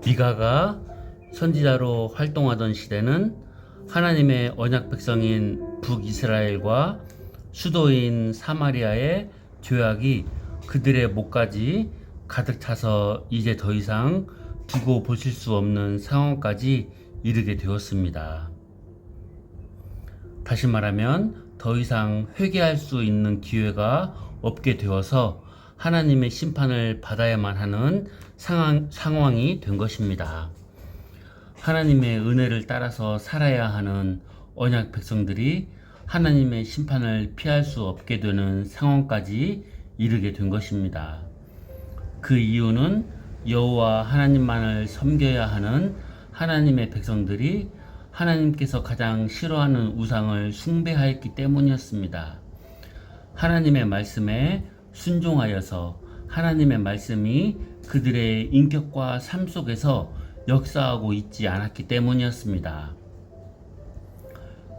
미가가 선지자로 활동하던 시대는 하나님의 언약 백성인 북이스라엘과 수도인 사마리아의 죄악이 그들의 목까지 가득 차서 이제 더 이상 두고 보실 수 없는 상황까지 이르게 되었습니다. 다시 말하면 더 이상 회개할 수 있는 기회가 없게 되어서 하나님의 심판을 받아야만 하는 상황이 된 것입니다. 하나님의 은혜를 따라서 살아야 하는 언약 백성들이 하나님의 심판을 피할 수 없게 되는 상황까지 이르게 된 것입니다. 그 이유는 여호와 하나님만을 섬겨야 하는 하나님의 백성들이 하나님께서 가장 싫어하는 우상을 숭배하였기 때문이었습니다. 하나님의 말씀에 순종하여서 하나님의 말씀이 그들의 인격과 삶 속에서 역사하고 있지 않았기 때문이었습니다.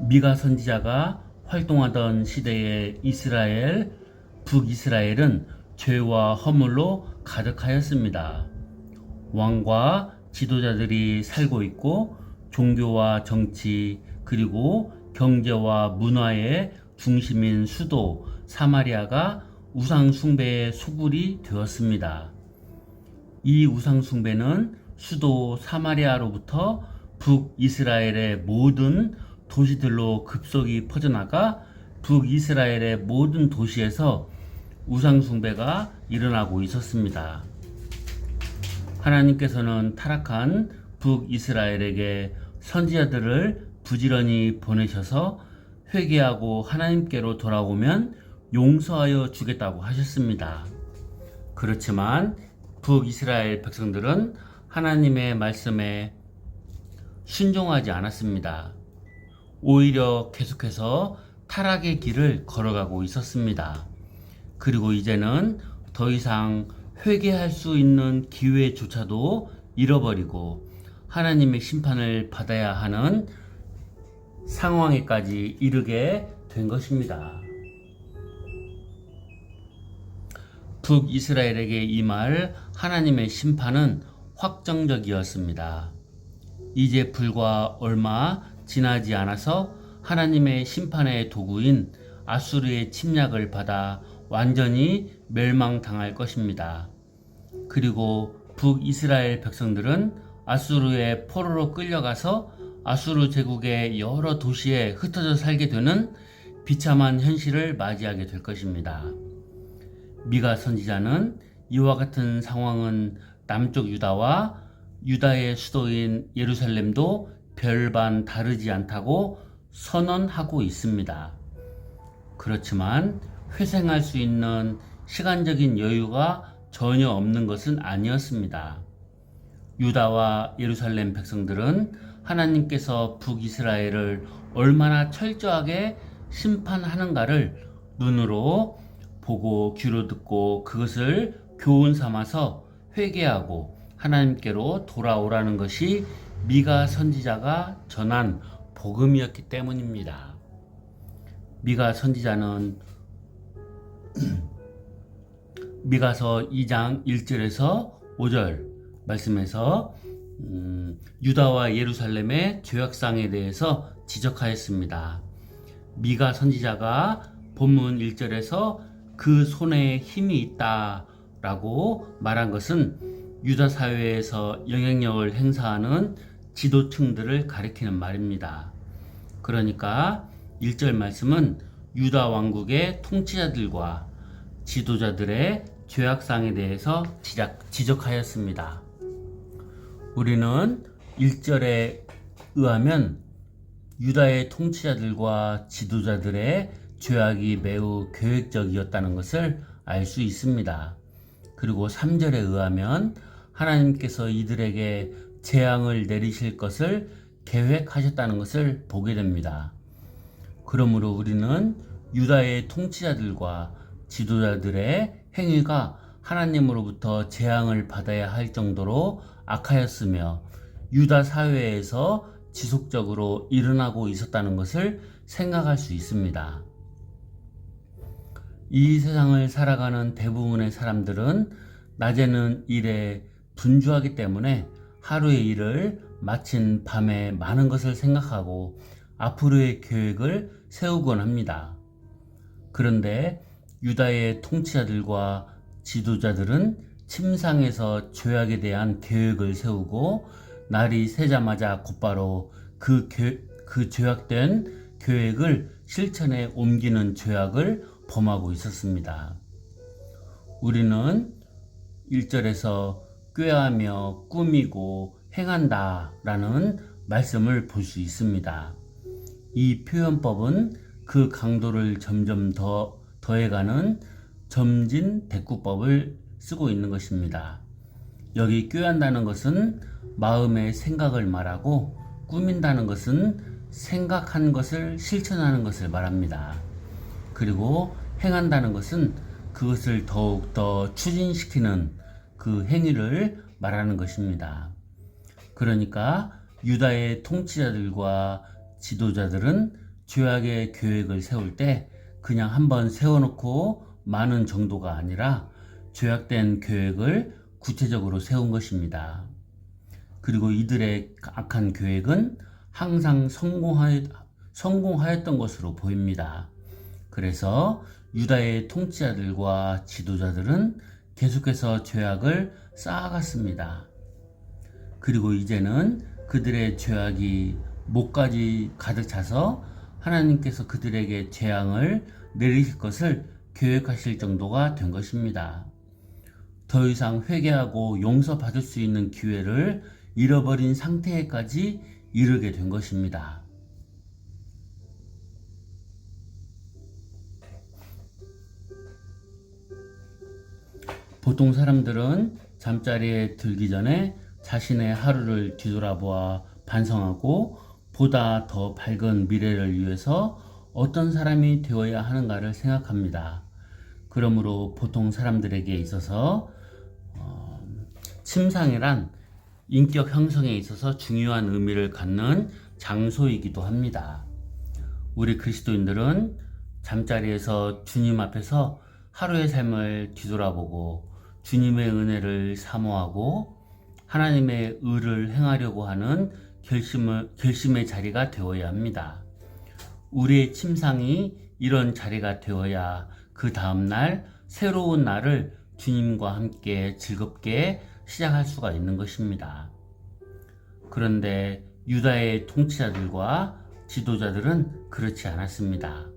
미가 선지자가 활동하던 시대의 이스라엘, 북이스라엘은 죄와 허물로 가득하였습니다. 왕과 지도자들이 살고 있고 종교와 정치 그리고 경제와 문화의 중심인 수도 사마리아가 우상 숭배의 소굴이 되었습니다. 이 우상 숭배는 수도 사마리아로부터 북이스라엘의 모든 도시들로 급속히 퍼져나가 북이스라엘의 모든 도시에서 우상 숭배가 일어나고 있었습니다. 하나님께서는 타락한 북이스라엘에게 선지자들을 부지런히 보내셔서 회개하고 하나님께로 돌아오면 용서하여 주겠다고 하셨습니다. 그렇지만 북이스라엘 백성들은 하나님의 말씀에 순종하지 않았습니다. 오히려 계속해서 타락의 길을 걸어가고 있었습니다. 그리고 이제는 더 이상 회개할 수 있는 기회조차도 잃어버리고 하나님의 심판을 받아야 하는 상황에까지 이르게 된 것입니다. 북이스라엘에게 임할 하나님의 심판은 확정적이었습니다. 이제 불과 얼마 지나지 않아서 하나님의 심판의 도구인 아수르의 침략을 받아 완전히 멸망당할 것입니다. 그리고 북이스라엘 백성들은 아수르의 포로로 끌려가서 아수르 제국의 여러 도시에 흩어져 살게 되는 비참한 현실을 맞이하게 될 것입니다. 미가 선지자는 이와 같은 상황은 남쪽 유다와 유다의 수도인 예루살렘도 별반 다르지 않다고 선언하고 있습니다. 그렇지만 회생할 수 있는 시간적인 여유가 전혀 없는 것은 아니었습니다. 유다와 예루살렘 백성들은 하나님께서 북이스라엘을 얼마나 철저하게 심판하는가를 눈으로 보고 귀로 듣고 그것을 교훈 삼아서 회개하고 하나님께로 돌아오라는 것이 미가 선지자가 전한 복음이었기 때문입니다. 미가 선지자는 미가서 2장 1절에서 5절 말씀에서 유다와 예루살렘의 죄악상에 대해서 지적하였습니다. 미가 선지자가 본문 1절에서 그 손에 힘이 있다라고 말한 것은 유다 사회에서 영향력을 행사하는 지도층들을 가리키는 말입니다. 그러니까 1절 말씀은 유다 왕국의 통치자들과 지도자들의 죄악상에 대해서 지적하였습니다. 우리는 1절에 의하면 유다의 통치자들과 지도자들의 죄악이 매우 계획적이었다는 것을 알 수 있습니다. 그리고 3절에 의하면 하나님께서 이들에게 재앙을 내리실 것을 계획하셨다는 것을 보게 됩니다. 그러므로 우리는 유다의 통치자들과 지도자들의 행위가 하나님으로부터 재앙을 받아야 할 정도로 악하였으며 유다 사회에서 지속적으로 일어나고 있었다는 것을 생각할 수 있습니다. 이 세상을 살아가는 대부분의 사람들은 낮에는 일에 분주하기 때문에 하루의 일을 마친 밤에 많은 것을 생각하고 앞으로의 계획을 세우곤 합니다. 그런데 유다의 통치자들과 지도자들은 침상에서 죄악에 대한 계획을 세우고 날이 새자마자 곧바로 그 죄악된 계획을 실천에 옮기는 죄악을 범하고 있었습니다. 우리는 1절에서 꾀하며 꾸미고 행한다 라는 말씀을 볼 수 있습니다. 이 표현법은 그 강도를 점점 더해가는 점진대꾸법을 쓰고 있는 것입니다. 여기 꾀한다는 것은 마음의 생각을 말하고 꾸민다는 것은 생각한 것을 실천하는 것을 말합니다. 그리고 행한다는 것은 그것을 더욱더 추진시키는 그 행위를 말하는 것입니다. 그러니까 유다의 통치자들과 지도자들은 죄악의 계획을 세울 때 그냥 한번 세워놓고 마는 정도가 아니라 죄악된 계획을 구체적으로 세운 것입니다. 그리고 이들의 악한 계획은 항상 성공하였던 것으로 보입니다. 그래서 유다의 통치자들과 지도자들은 계속해서 죄악을 쌓아갔습니다. 그리고 이제는 그들의 죄악이 목까지 가득 차서 하나님께서 그들에게 재앙을 내리실 것을 계획하실 정도가 된 것입니다. 더 이상 회개하고 용서받을 수 있는 기회를 잃어버린 상태에까지 이르게 된 것입니다. 보통 사람들은 잠자리에 들기 전에 자신의 하루를 뒤돌아보아 반성하고 보다 더 밝은 미래를 위해서 어떤 사람이 되어야 하는가를 생각합니다. 그러므로 보통 사람들에게 있어서 침상이란 인격 형성에 있어서 중요한 의미를 갖는 장소이기도 합니다. 우리 그리스도인들은 잠자리에서 주님 앞에서 하루의 삶을 뒤돌아보고 주님의 은혜를 사모하고 하나님의 의를 행하려고 하는 결심의 자리가 되어야 합니다. 우리의 침상이 이런 자리가 되어야 그 다음날 새로운 날을 주님과 함께 즐겁게 시작할 수가 있는 것입니다. 그런데 유다의 통치자들과 지도자들은 그렇지 않았습니다.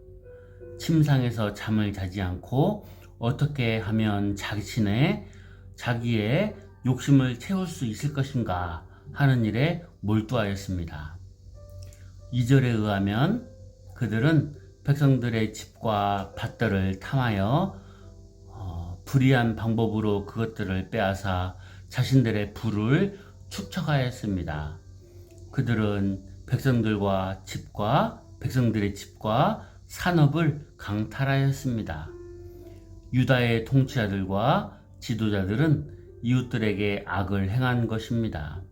침상에서 잠을 자지 않고 어떻게 하면 자기의 욕심을 채울 수 있을 것인가 하는 일에 몰두하였습니다. 2절에 의하면 그들은 백성들의 집과 밭들을 탐하여 불의한 방법으로 그것들을 빼앗아 자신들의 부를 축적하였습니다. 그들은 백성들의 집과 산업을 강탈하였습니다. 유다의 통치자들과 지도자들은 이웃들에게 악을 행한 것입니다.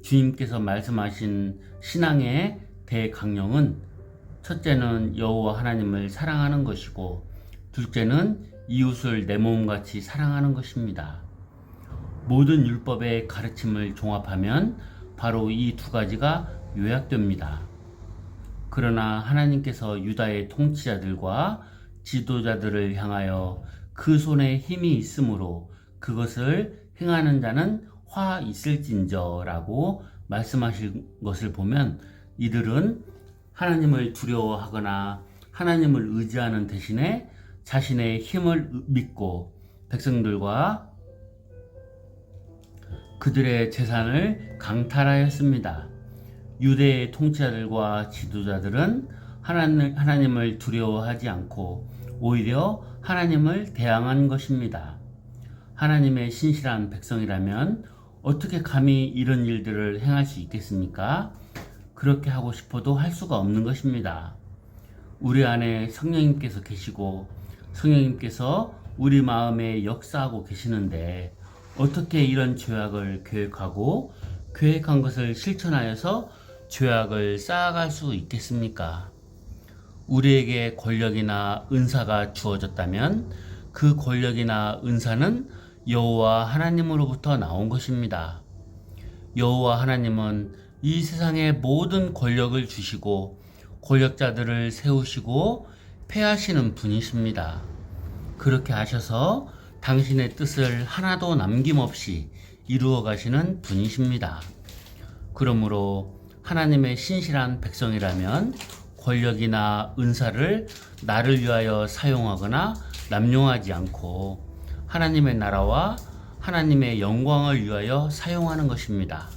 주님께서 말씀하신 신앙의 대강령은 첫째는 여호와 하나님을 사랑하는 것이고 둘째는 이웃을 내 몸같이 사랑하는 것입니다. 모든 율법의 가르침을 종합하면 바로 이 두 가지가 요약됩니다. 그러나 하나님께서 유다의 통치자들과 지도자들을 향하여 그 손에 힘이 있으므로 그것을 행하는 자는 화 있을진저라고 말씀하신 것을 보면 이들은 하나님을 두려워하거나 하나님을 의지하는 대신에 자신의 힘을 믿고 백성들과 그들의 재산을 강탈하였습니다. 유대의 통치자들과 지도자들은 하나님을 두려워하지 않고 오히려 하나님을 대항한 것입니다. 하나님의 신실한 백성이라면 어떻게 감히 이런 일들을 행할 수 있겠습니까? 그렇게 하고 싶어도 할 수가 없는 것입니다. 우리 안에 성령님께서 계시고 성령님께서 우리 마음에 역사하고 계시는데 어떻게 이런 죄악을 계획하고 계획한 것을 실천하여서 죄악을 쌓아갈 수 있겠습니까? 우리에게 권력이나 은사가 주어졌다면 그 권력이나 은사는 여호와 하나님으로부터 나온 것입니다. 여호와 하나님은 이 세상의 모든 권력을 주시고 권력자들을 세우시고 패하시는 분이십니다. 그렇게 하셔서 당신의 뜻을 하나도 남김없이 이루어 가시는 분이십니다. 그러므로 하나님의 신실한 백성이라면 권력이나 은사를 나를 위하여 사용하거나 남용하지 않고 하나님의 나라와 하나님의 영광을 위하여 사용하는 것입니다.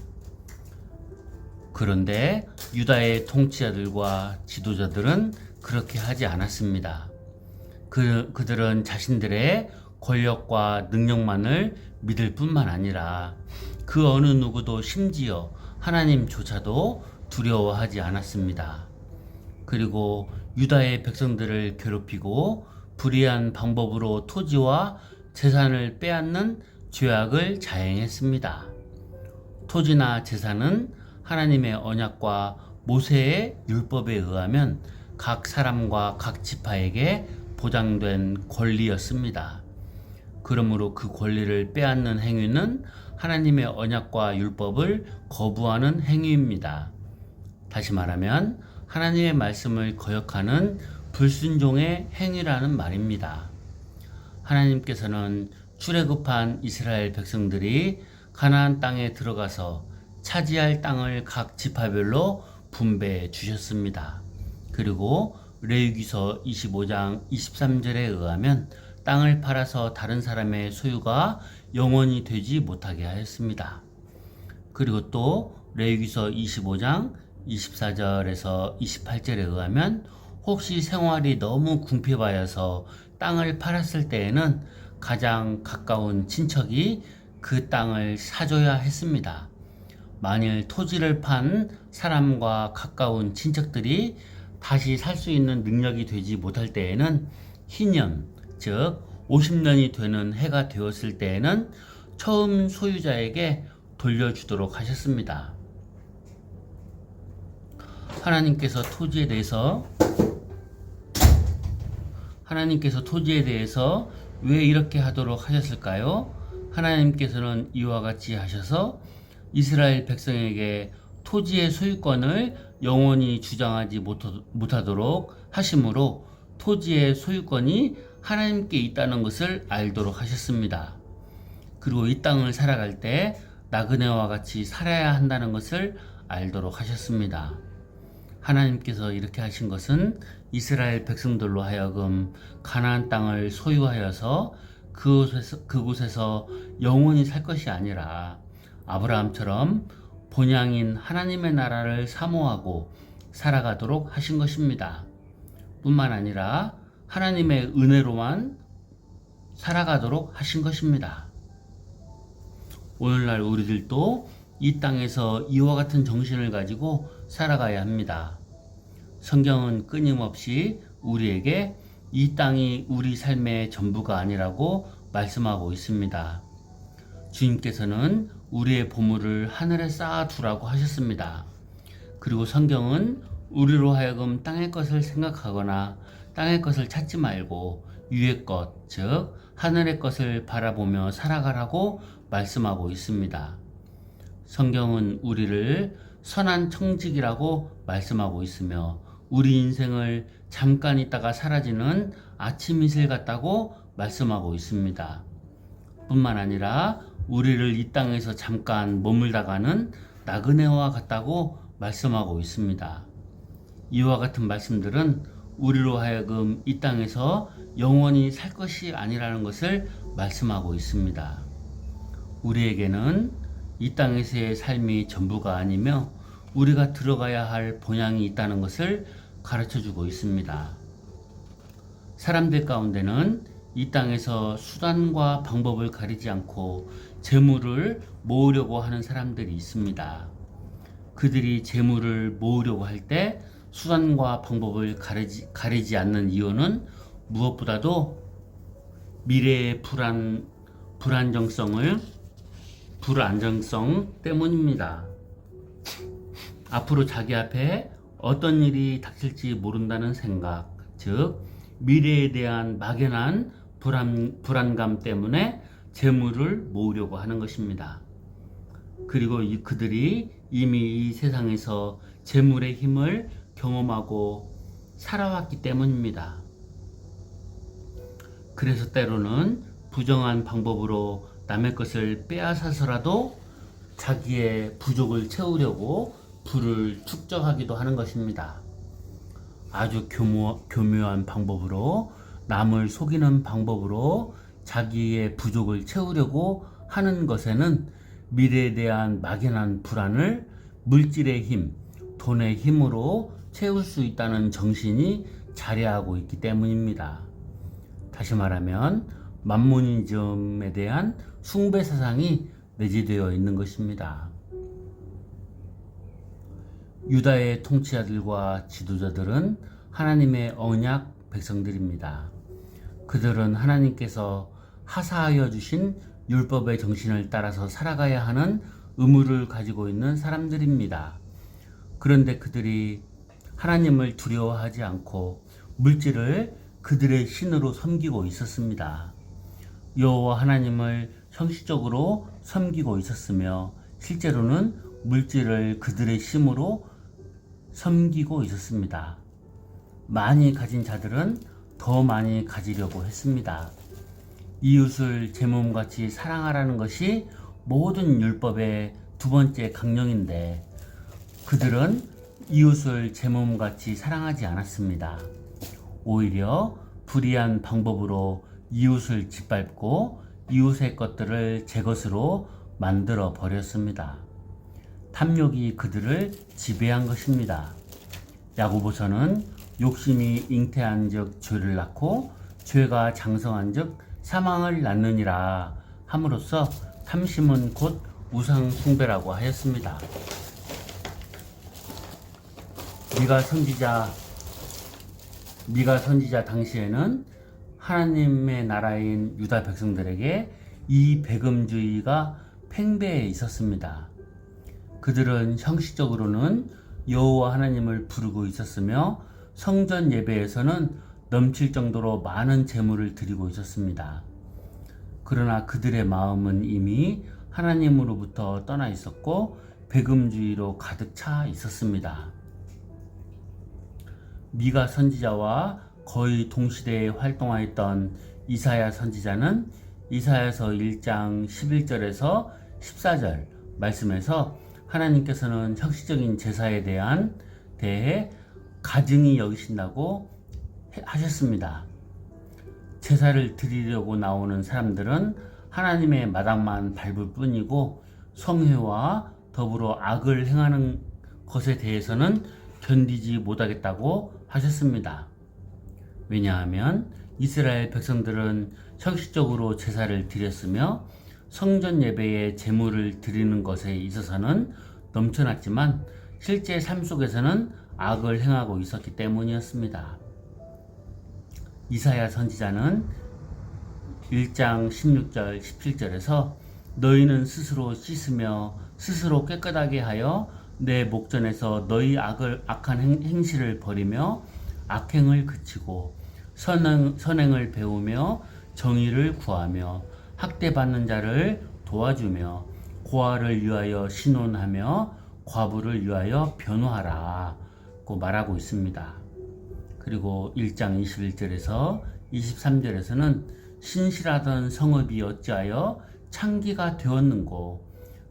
그런데 유다의 통치자들과 지도자들은 그렇게 하지 않았습니다. 그들은 자신들의 권력과 능력만을 믿을 뿐만 아니라 그 어느 누구도 심지어 하나님조차도 두려워하지 않았습니다. 그리고 유다의 백성들을 괴롭히고 불의한 방법으로 토지와 재산을 빼앗는 죄악을 자행했습니다. 토지나 재산은 하나님의 언약과 모세의 율법에 의하면 각 사람과 각 지파에게 보장된 권리였습니다. 그러므로 그 권리를 빼앗는 행위는 하나님의 언약과 율법을 거부하는 행위입니다. 다시 말하면 하나님의 말씀을 거역하는 불순종의 행위라는 말입니다. 하나님께서는 출애굽한 이스라엘 백성들이 가나안 땅에 들어가서 차지할 땅을 각 지파별로 분배해 주셨습니다. 그리고 레위기서 25장 23절에 의하면 땅을 팔아서 다른 사람의 소유가 영원히 되지 못하게 하였습니다. 그리고 또 레위기서 25장 24절에서 28절에 의하면 혹시 생활이 너무 궁핍하여서 땅을 팔았을 때에는 가장 가까운 친척이 그 땅을 사줘야 했습니다. 만일 토지를 판 사람과 가까운 친척들이 다시 살 수 있는 능력이 되지 못할 때에는 희년, 즉 50년이 되는 해가 되었을 때에는 처음 소유자에게 돌려주도록 하셨습니다. 하나님께서 토지에 대해서 왜 이렇게 하도록 하셨을까요? 하나님께서는 이와 같이 하셔서 이스라엘 백성에게 토지의 소유권을 영원히 주장하지 못하도록 하심으로 토지의 소유권이 하나님께 있다는 것을 알도록 하셨습니다. 그리고 이 땅을 살아갈 때 나그네와 같이 살아야 한다는 것을 알도록 하셨습니다. 하나님께서 이렇게 하신 것은 이스라엘 백성들로 하여금 가나안 땅을 소유하여서 그곳에서 영원히 살 것이 아니라 아브라함처럼 본향인 하나님의 나라를 사모하고 살아가도록 하신 것입니다. 뿐만 아니라 하나님의 은혜로만 살아가도록 하신 것입니다. 오늘날 우리들도 이 땅에서 이와 같은 정신을 가지고 살아가야 합니다. 성경은 끊임없이 우리에게 이 땅이 우리 삶의 전부가 아니라고 말씀하고 있습니다. 주님께서는 우리의 보물을 하늘에 쌓아두라고 하셨습니다. 그리고 성경은 우리로 하여금 땅의 것을 생각하거나 땅의 것을 찾지 말고 위의 것, 즉 하늘의 것을 바라보며 살아가라고 말씀하고 있습니다. 성경은 우리를 선한 청직이라고 말씀하고 있으며 우리 인생을 잠깐 있다가 사라지는 아침 이슬 같다고 말씀하고 있습니다. 뿐만 아니라 우리를 이 땅에서 잠깐 머물다가는 나그네와 같다고 말씀하고 있습니다. 이와 같은 말씀들은 우리로 하여금 이 땅에서 영원히 살 것이 아니라는 것을 말씀하고 있습니다. 우리에게는 이 땅에서의 삶이 전부가 아니며 우리가 들어가야 할 본향이 있다는 것을 가르쳐 주고 있습니다. 사람들 가운데는 이 땅에서 수단과 방법을 가리지 않고 재물을 모으려고 하는 사람들이 있습니다. 그들이 재물을 모으려고 할 때 수단과 방법을 가리지 않는 이유는 무엇보다도 미래의 불안정성 때문입니다. 앞으로 자기 앞에 어떤 일이 닥칠지 모른다는 생각, 즉 미래에 대한 막연한 불안감 때문에 재물을 모으려고 하는 것입니다. 그리고 그들이 이미 이 세상에서 재물의 힘을 경험하고 살아왔기 때문입니다. 그래서 때로는 부정한 방법으로 남의 것을 빼앗아서라도 자기의 부족을 채우려고 부를 축적하기도 하는 것입니다. 아주 교묘한 방법으로, 남을 속이는 방법으로 자기의 부족을 채우려고 하는 것에는 미래에 대한 막연한 불안을 물질의 힘, 돈의 힘으로 채울 수 있다는 정신이 자리하고 있기 때문입니다. 다시 말하면 만모니즘에 대한 숭배 사상이 내재되어 있는 것입니다. 유다의 통치자들과 지도자들은 하나님의 언약 백성들입니다. 그들은 하나님께서 하사하여 주신 율법의 정신을 따라서 살아가야 하는 의무를 가지고 있는 사람들입니다. 그런데 그들이 하나님을 두려워하지 않고 물질을 그들의 신으로 섬기고 있었습니다. 여호와 하나님을 형식적으로 섬기고 있었으며 실제로는 물질을 그들의 신으로 섬기고 있었습니다. 많이 가진 자들은 더 많이 가지려고 했습니다. 이웃을 제 몸같이 사랑하라는 것이 모든 율법의 두 번째 강령인데 그들은 이웃을 제 몸같이 사랑하지 않았습니다. 오히려 불의한 방법으로 이웃을 짓밟고 이웃의 것들을 제 것으로 만들어 버렸습니다. 탐욕이 그들을 지배한 것입니다. 야고보서는 욕심이 잉태한 즉 죄를 낳고 죄가 장성한 즉 사망을 낳느니라 함으로써 탐심은 곧 우상 숭배라고 하였습니다. 미가 선지자 당시에는 하나님의 나라인 유다 백성들에게 이 배금주의가 팽배해 있었습니다. 그들은 형식적으로는 여호와 하나님을 부르고 있었으며 성전 예배에서는 넘칠 정도로 많은 제물을 드리고 있었습니다. 그러나 그들의 마음은 이미 하나님으로부터 떠나 있었고 배금주의로 가득 차 있었습니다. 미가 선지자와 거의 동시대에 활동하였던 이사야 선지자는 이사야서 1장 11절에서 14절 말씀에서 하나님께서는 형식적인 제사에 대해 가증히 여기신다고 하셨습니다. 제사를 드리려고 나오는 사람들은 하나님의 마당만 밟을 뿐이고 성회와 더불어 악을 행하는 것에 대해서는 견디지 못하겠다고 하셨습니다. 왜냐하면 이스라엘 백성들은 형식적으로 제사를 드렸으며 성전 예배에 제물을 드리는 것에 있어서는 넘쳐났지만 실제 삶 속에서는 악을 행하고 있었기 때문이었습니다. 이사야 선지자는 1장 16절 17절에서 너희는 스스로 씻으며 스스로 깨끗하게 하여 내 목전에서 너희 악한 행실을 버리며 악행을 그치고 선행을 배우며 정의를 구하며 학대받는 자를 도와주며 고아를 위하여 신원하며 과부를 위하여 변호하라고 말하고 있습니다. 그리고 1장 21절에서 23절에서는 신실하던 성읍이 어찌하여 창기가 되었는고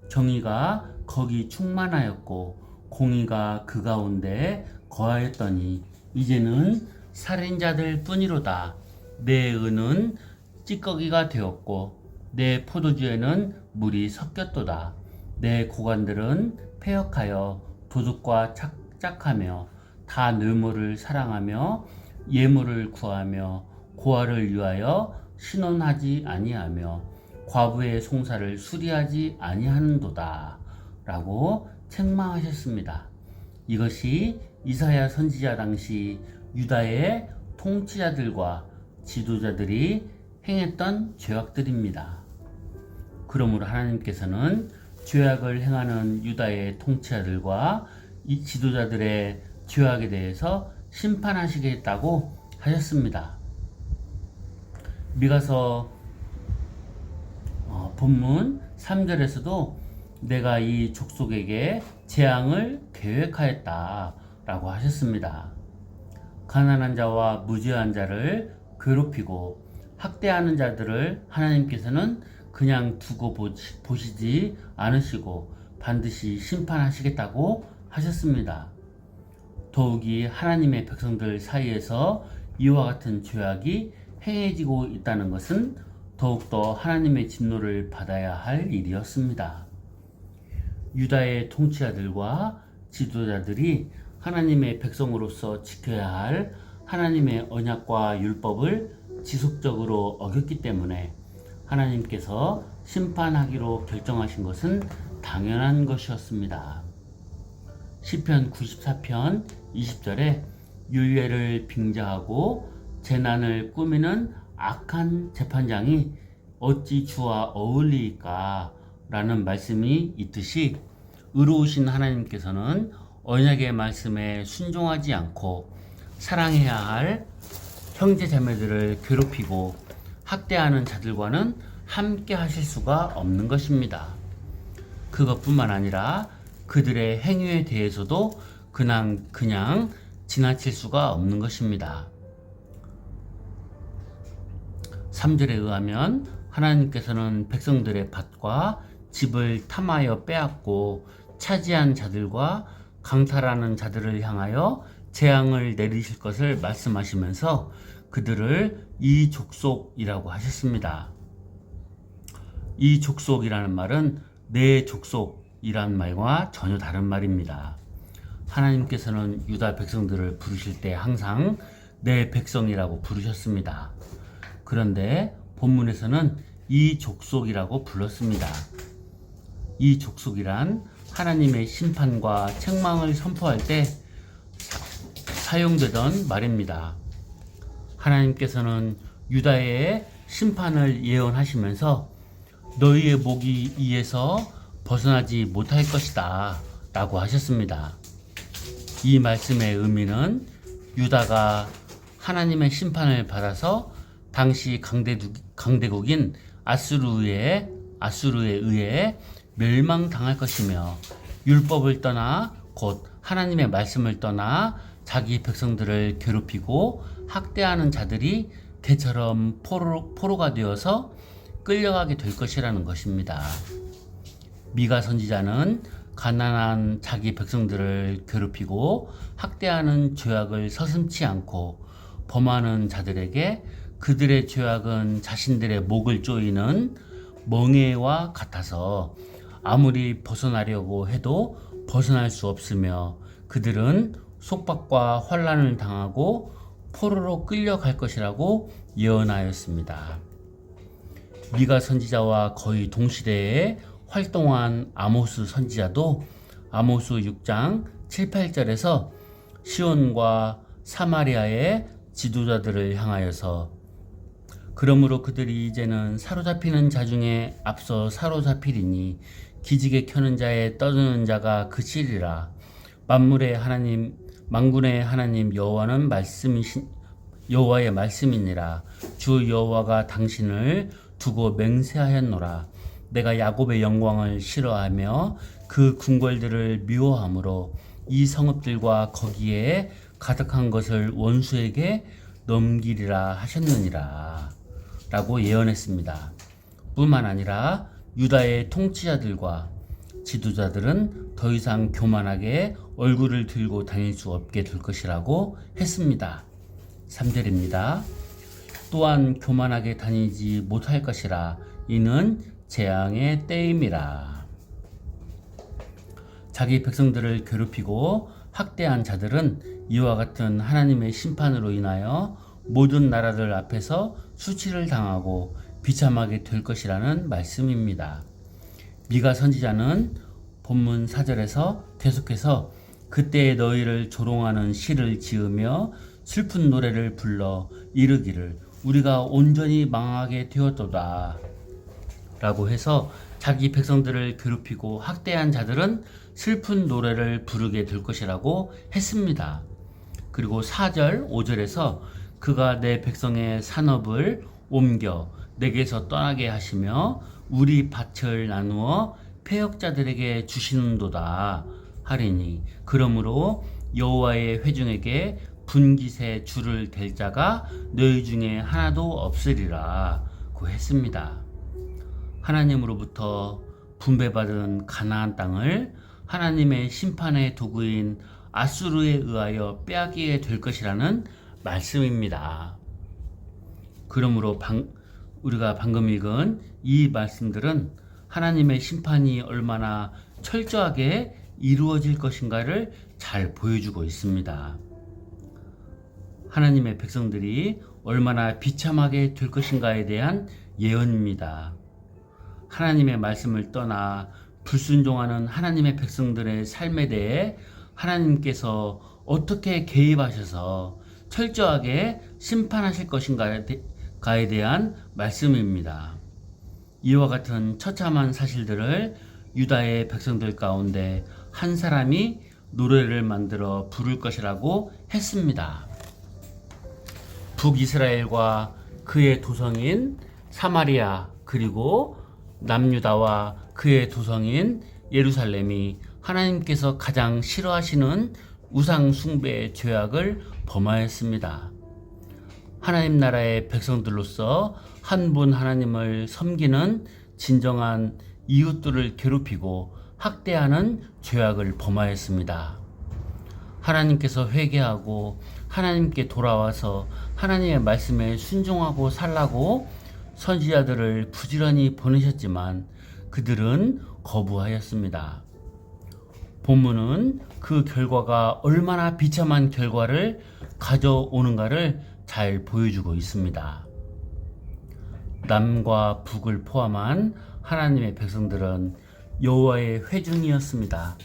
정의가 거기 충만하였고 공의가 그 가운데 거하였더니 이제는 살인자들 뿐이로다. 내 은은 찌꺼기가 되었고 내 포도주에는 물이 섞였도다. 내 고관들은 패역하여 도둑과 짝짝하며 다 뇌물을 사랑하며 예물을 구하며 고아를 위하여 신원하지 아니하며 과부의 송사를 수리하지 아니하는도다 라고 책망하셨습니다. 이것이 이사야 선지자 당시 유다의 통치자들과 지도자들이 행했던 죄악들입니다. 그러므로 하나님께서는 죄악을 행하는 유다의 통치자들과 이 지도자들의 죄악에 대해서 심판하시겠다고 하셨습니다. 미가서 본문 3절에서도 내가 이 족속에게 재앙을 계획하였다 라고 하셨습니다. 가난한 자와 무죄한 자를 괴롭히고 학대하는 자들을 하나님께서는 그냥 두고 보시지 않으시고 반드시 심판하시겠다고 하셨습니다. 더욱이 하나님의 백성들 사이에서 이와 같은 죄악이 행해지고 있다는 것은 더욱더 하나님의 진노를 받아야 할 일이었습니다. 유다의 통치자들과 지도자들이 하나님의 백성으로서 지켜야 할 하나님의 언약과 율법을 지속적으로 어겼기 때문에 하나님께서 심판하기로 결정하신 것은 당연한 것이었습니다. 시편 94편 20절에 율례를 빙자하고 재난을 꾸미는 악한 재판장이 어찌 주와 어울리까 라는 말씀이 있듯이 의로우신 하나님께서는 언약의 말씀에 순종하지 않고 사랑해야 할 형제 자매들을 괴롭히고 학대하는 자들과는 함께 하실 수가 없는 것입니다. 그것뿐만 아니라 그들의 행위에 대해서도 그냥 지나칠 수가 없는 것입니다. 3절에 의하면 하나님께서는 백성들의 밭과 집을 탐하여 빼앗고 차지한 자들과 강탈하는 자들을 향하여 재앙을 내리실 것을 말씀하시면서 그들을 이 족속이라고 하셨습니다. 이 족속이라는 말은 내 족속이란 말과 전혀 다른 말입니다. 하나님께서는 유다 백성들을 부르실 때 항상 내 백성이라고 부르셨습니다. 그런데 본문에서는 이 족속이라고 불렀습니다. 이 족속이란 하나님의 심판과 책망을 선포할 때 사용되던 말입니다. 하나님께서는 유다의 심판을 예언하시면서 너희의 목이 이에서 벗어나지 못할 것이다 라고 하셨습니다. 이 말씀의 의미는 유다가 하나님의 심판을 받아서 당시 강대국인 아수르에 의해 멸망당할 것이며 율법을 떠나 곧 하나님의 말씀을 떠나 자기 백성들을 괴롭히고 학대하는 자들이 개처럼 포로가 되어서 끌려가게 될 것이라는 것입니다. 미가 선지자는 가난한 자기 백성들을 괴롭히고 학대하는 죄악을 서슴지 않고 범하는 자들에게 그들의 죄악은 자신들의 목을 조이는 멍에와 같아서 아무리 벗어나려고 해도 벗어날 수 없으며 그들은 속박과 환난을 당하고 포로로 끌려갈 것이라고 예언하였습니다. 미가 선지자와 거의 동시대에 활동한 아모스 선지자도 아모스 6장 7, 8절에서 시온과 사마리아의 지도자들을 향하여서 그러므로 그들이 이제는 사로잡히는 자 중에 앞서 사로잡히리니 기지개 켜는 자에 떠드는 자가 그치리라. 만군의 하나님 여호와의 말씀이니라. 주 여호와가 당신을 두고 맹세하였노라. 내가 야곱의 영광을 싫어하며 그 궁궐들을 미워하므로 이 성읍들과 거기에 가득한 것을 원수에게 넘기리라 하셨느니라 라고 예언했습니다. 뿐만 아니라 유다의 통치자들과 지도자들은 더 이상 교만하게 얼굴을 들고 다닐 수 없게 될 것이라고 했습니다. 3절입니다. 또한 교만하게 다니지 못할 것이라. 이는 재앙의 때임이라. 자기 백성들을 괴롭히고 학대한 자들은 이와 같은 하나님의 심판으로 인하여 모든 나라들 앞에서 수치를 당하고 비참하게 될 것이라는 말씀입니다. 미가 선지자는 본문 4절에서 계속해서 그때 너희를 조롱하는 시를 지으며 슬픈 노래를 불러 이르기를 우리가 온전히 망하게 되었도다 라고 해서 자기 백성들을 괴롭히고 학대한 자들은 슬픈 노래를 부르게 될 것이라고 했습니다. 그리고 4절, 5절에서 그가 내 백성의 산업을 옮겨 내게서 떠나게 하시며 우리 밭을 나누어 패역자들에게 주시는도다 하리니 그러므로 여호와의 회중에게 분깃에 줄을 댈 자가 너희 중에 하나도 없으리라 고 했습니다. 하나님으로부터 분배받은 가나안 땅을 하나님의 심판의 도구인 아수르에 의하여 빼앗기게 될 것이라는 말씀입니다. 그러므로 우리가 방금 읽은 이 말씀들은 하나님의 심판이 얼마나 철저하게 이루어질 것인가를 잘 보여주고 있습니다. 하나님의 백성들이 얼마나 비참하게 될 것인가에 대한 예언입니다. 하나님의 말씀을 떠나 불순종하는 하나님의 백성들의 삶에 대해 하나님께서 어떻게 개입하셔서 철저하게 심판하실 것인가에 대한 말씀입니다. 이와 같은 처참한 사실들을 유다의 백성들 가운데 한 사람이 노래를 만들어 부를 것이라고 했습니다. 북이스라엘과 그의 도성인 사마리아 그리고 남유다와 그의 도성인 예루살렘이 하나님께서 가장 싫어하시는 우상 숭배의 죄악을 범하였습니다. 하나님 나라의 백성들로서 한 분 하나님을 섬기는 진정한 이웃들을 괴롭히고 학대하는 죄악을 범하였습니다. 하나님께서 회개하고 하나님께 돌아와서 하나님의 말씀에 순종하고 살라고 선지자들을 부지런히 보내셨지만 그들은 거부하였습니다. 본문은 그 결과가 얼마나 비참한 결과를 가져오는가를 잘 보여주고 있습니다. 남과 북을 포함한 하나님의 백성들은 여호와의 회중이었습니다.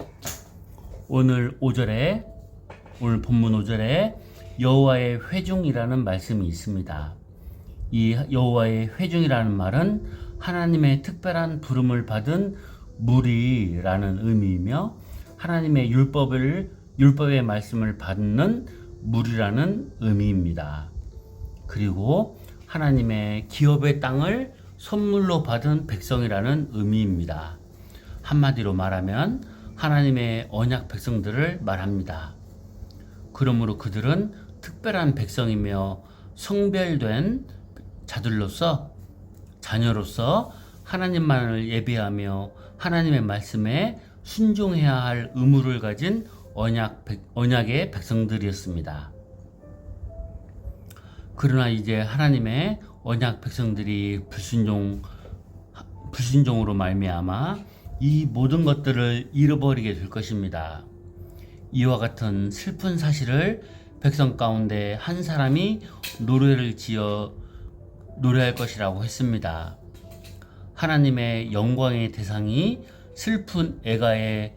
오늘 본문 5절에 여호와의 회중이라는 말씀이 있습니다. 이 여호와의 회중이라는 말은 하나님의 특별한 부름을 받은 무리라는 의미이며 하나님의 율법의 말씀을 받는 무리라는 의미입니다. 그리고 하나님의 기업의 땅을 선물로 받은 백성이라는 의미입니다. 한마디로 말하면 하나님의 언약 백성들을 말합니다. 그러므로 그들은 특별한 백성이며 성별된 자녀로서 하나님만을 예배하며 하나님의 말씀에 순종해야 할 의무를 가진 언약의 백성들이었습니다. 그러나 이제 하나님의 언약 백성들이 불순종으로 말미암아 이 모든 것들을 잃어버리게 될 것입니다. 이와 같은 슬픈 사실을 백성 가운데 한 사람이 노래를 지어 노래할 것이라고 했습니다. 하나님의 영광의 대상이 슬픈 애가의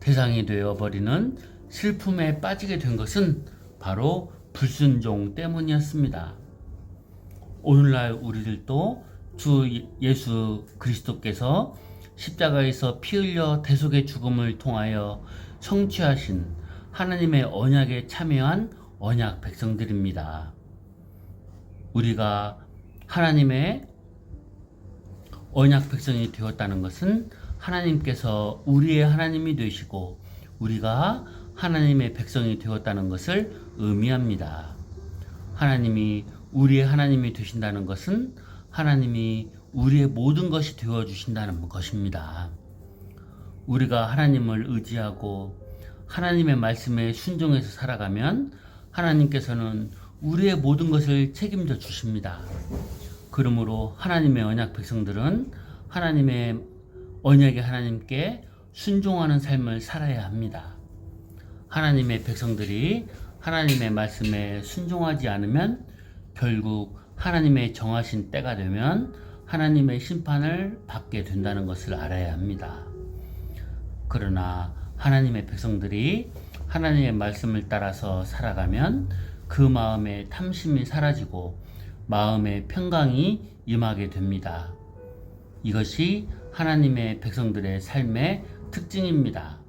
대상이 되어버리는 슬픔에 빠지게 된 것은 바로 불순종 때문이었습니다. 오늘날 우리들도 주 예수 그리스도께서 십자가에서 피 흘려 대속의 죽음을 통하여 성취하신 하나님의 언약에 참여한 언약 백성들입니다. 우리가 하나님의 언약 백성이 되었다는 것은 하나님께서 우리의 하나님이 되시고 우리가 하나님의 백성이 되었다는 것을 의미합니다. 하나님이 우리의 하나님이 되신다는 것은 하나님이 우리의 모든 것이 되어주신다는 것입니다. 우리가 하나님을 의지하고 하나님의 말씀에 순종해서 살아가면 하나님께서는 우리의 모든 것을 책임져 주십니다. 그러므로 하나님의 언약 백성들은 하나님의 언약의 하나님께 순종하는 삶을 살아야 합니다. 하나님의 백성들이 하나님의 말씀에 순종하지 않으면 결국 하나님의 정하신 때가 되면 하나님의 심판을 받게 된다는 것을 알아야 합니다. 그러나 하나님의 백성들이 하나님의 말씀을 따라서 살아가면 그 마음에 탐심이 사라지고 마음의 평강이 임하게 됩니다. 이것이 하나님의 백성들의 삶의 특징입니다.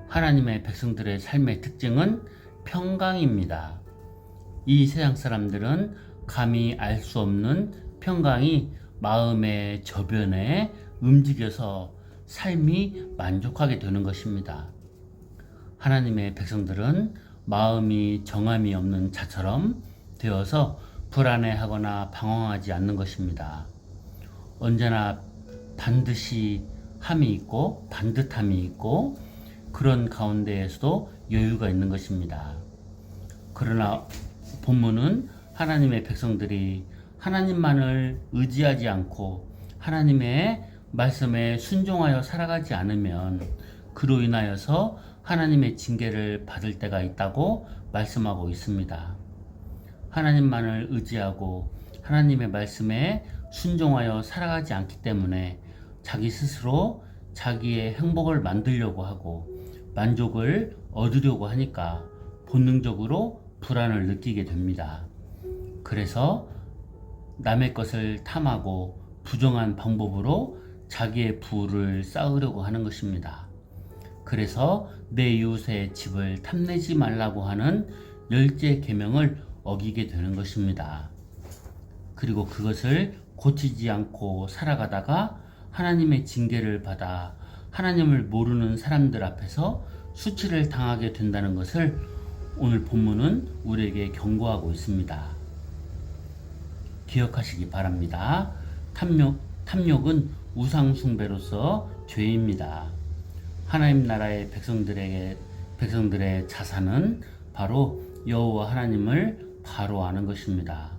하나님의 백성들의 삶의 특징은 평강입니다. 이 세상 사람들은 감히 알 수 없는 평강이 마음의 저변에 움직여서 삶이 만족하게 되는 것입니다. 하나님의 백성들은 마음이 정함이 없는 자처럼 되어서 불안해하거나 방황하지 않는 것입니다. 언제나 반드시 함이 있고 반듯함이 있고 그런 가운데에서도 여유가 있는 것입니다. 그러나 본문은 하나님의 백성들이 하나님만을 의지하지 않고 하나님의 말씀에 순종하여 살아가지 않으면 그로 인하여서 하나님의 징계를 받을 때가 있다고 말씀하고 있습니다. 하나님만을 의지하고 하나님의 말씀에 순종하여 살아가지 않기 때문에 자기 스스로 자기의 행복을 만들려고 하고 만족을 얻으려고 하니까 본능적으로 불안을 느끼게 됩니다. 그래서 남의 것을 탐하고 부정한 방법으로 자기의 부를 쌓으려고 하는 것입니다. 그래서 내 이웃의 집을 탐내지 말라고 하는 열째 계명을 어기게 되는 것입니다. 그리고 그것을 고치지 않고 살아가다가 하나님의 징계를 받아 하나님을 모르는 사람들 앞에서 수치를 당하게 된다는 것을 오늘 본문은 우리에게 경고하고 있습니다. 기억하시기 바랍니다. 탐욕은 우상숭배로서 죄입니다. 하나님 나라의 백성들의 자산은 바로 여호와 하나님을 바로 아는 것입니다.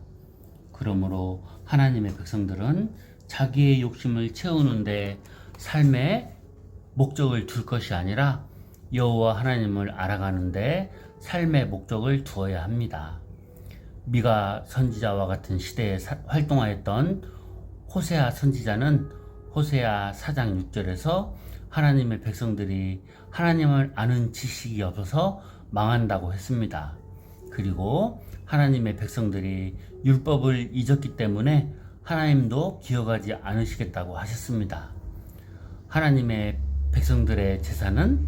그러므로 하나님의 백성들은 자기의 욕심을 채우는데 삶의 목적을 둘 것이 아니라 여호와 하나님을 알아가는데 삶의 목적을 두어야 합니다. 미가 선지자와 같은 시대에 활동하였던 호세아 선지자는 호세아 4장 6절에서 하나님의 백성들이 하나님을 아는 지식이 없어서 망한다고 했습니다. 그리고 하나님의 백성들이 율법을 잊었기 때문에 하나님도 기억하지 않으시겠다고 하셨습니다. 하나님의 백성들의 제사는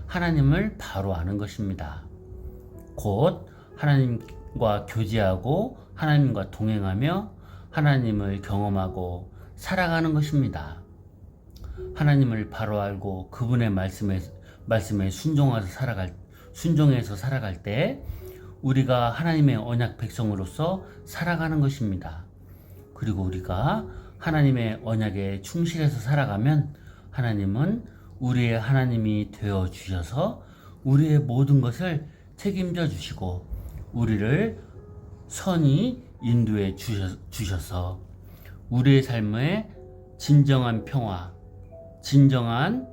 하나님을 바로 아는 것입니다. 곧 하나님과 교제하고 하나님과 동행하며 하나님을 경험하고 살아가는 것입니다. 하나님을 바로 알고 그분의 말씀에 순종해서 살아갈 때 우리가 하나님의 언약 백성으로서 살아가는 것입니다. 그리고 우리가 하나님의 언약에 충실해서 살아가면 하나님은 우리의 하나님이 되어 주셔서 우리의 모든 것을 책임져 주시고 우리를 선히 인도해 주셔서 우리의 삶에 진정한 평화, 진정한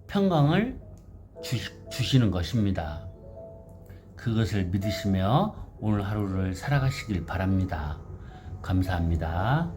평강을 주시는 것입니다. 그것을 믿으시며 오늘 하루를 살아가시길 바랍니다. 감사합니다.